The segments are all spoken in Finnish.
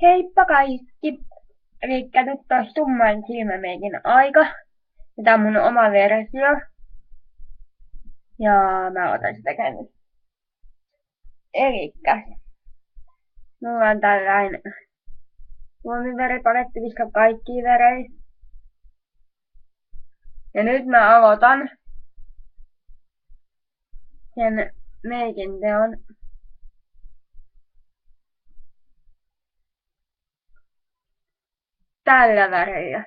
Heippa kaikki! Elikkä nyt taas tumman silmämeikin aika. Ja tää on mun oma versio. Ja mä otan sitä nyt. Elikkä mulla on tällainen luomiväripaletti, missä kaikki värejä. Ja nyt mä aloitan sen meikin teon. Tällä värillä.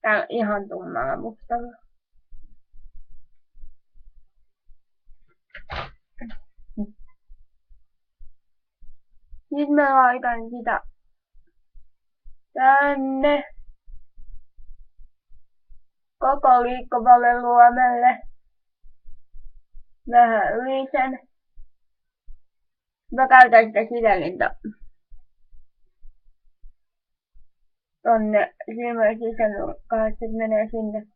Tää ihan tummalla mustalla. Nyt mä laitan sitä tänne koko liikkuvalle luomelle. Vähän yli sen. Mä käytän sitä sisälintä tonne silmän sisänurkkaan, että se menee sinne.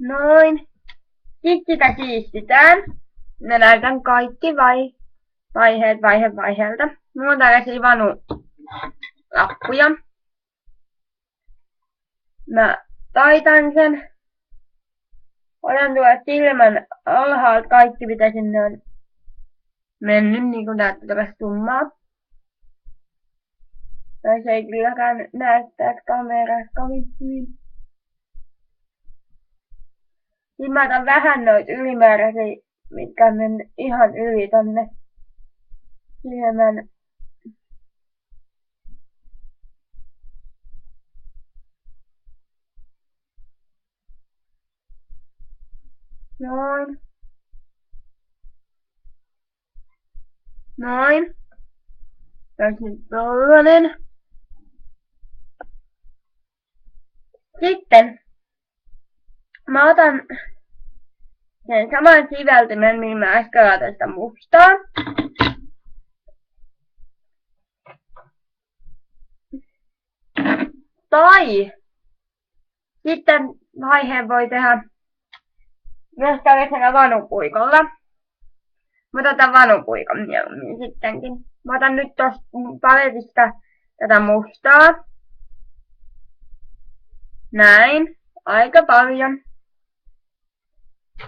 Noin. Sitten sitä siistitään. Mä näytän kaikki vaiheet vaiheelta. Mulla on tällaisia vanulappuja. Mä taitan sen. Otan tuolla silmän alhaalta kaikki mitä sinne on mennyt, niin kuin näyttää tällaista tummaa. Tai se ei kylläkään näyttää kamerassa kovin hyvin. Sitten mä otan vähän noita ylimääräisiä, mitkä on mennyt ihan yli tonne silmän. Noin. Noin. Tässä nyt tollanen. Sitten mä otan sen saman siveltimen, millä mä äsken laitan sitä mustaa. Tai sitten vaiheen voi tehdä myös tällaisella vanupuikolla. Mä otan vanupuikon mieluummin sittenkin. Mä otan nyt tosta paletista tätä mustaa. Näin. Aika paljon.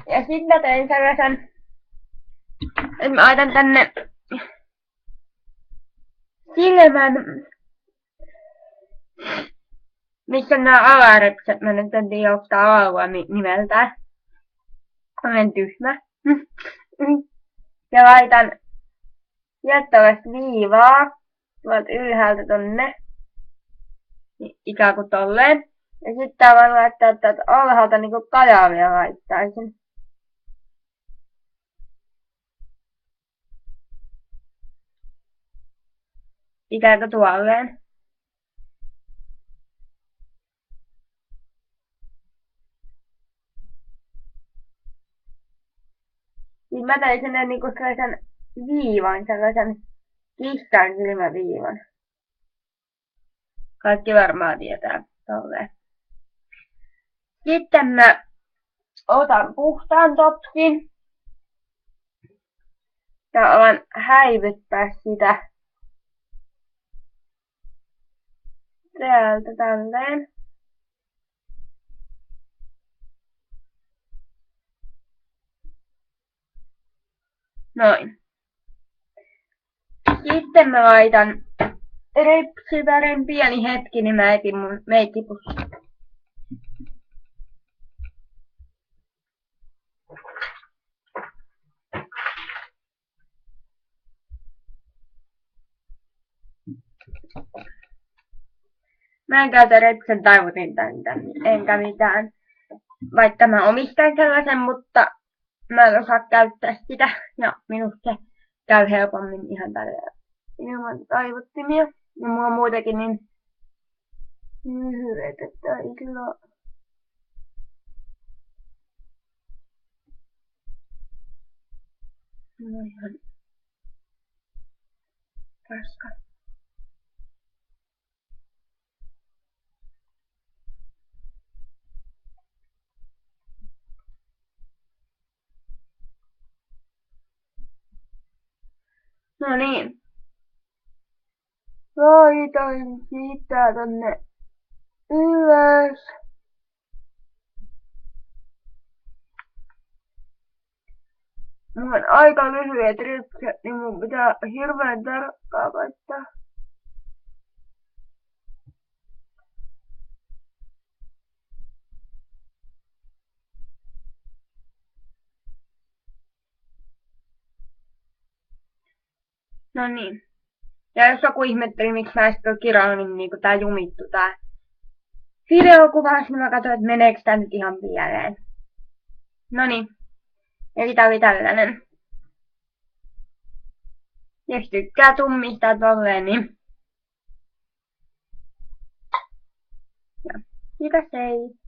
Ja sitten mä tein sellaisen, että mä laitan tänne silmän, missä on nämä alarepset. Mä nyt en tiedä, onko tää alua nimeltään. Olen tyhmä. Ja laitan jättävästi viivaa tuolta ylhäältä tonne. Ikään kuin tolleen. Ja sitten tää voin laittaa täältä alhaalta niinku kajavia laittaisin. Ikään kuin tuolleen. Sitten mä tein sinne niinku sellaisen viivan, sellaisen kissan silmäviivan. Kaikki varmaan tietää tolleen. Sitten mä otan puhtaan topsin. Ja alan häivyttää sitä täältä tälleen. Noin. Sitten mä laitan ripsivärin pieni hetki, niin mä etin mun meikkipussi. Mä en käytä repsen taivutinta enkä mitään. Vaikka mä omistan sellaisen, mutta mä en osaa käyttää sitä. Ja minusta se käy helpommin ihan tällä ilman taivuttimia. Ja mulla on muutenkin niin lyhyet, että ei kyllä. No ihan paska. No niin. Laitoin sitä tonne ylös. Mulla on aika lyhyet ripset, niin mun pitää hirveän tarkkaan laittaa. No niin. Ja jos joku ihmetteli, miksi mä sitten kirjoitin niinku tää jumittu tää videokuvaus, niin mä katsoin, että meneekö tää nyt ihan pieleen. Noniin. Eli tää oli tällainen. Jos tykkää tummista tolleen, niin... Ja, kiitos hei!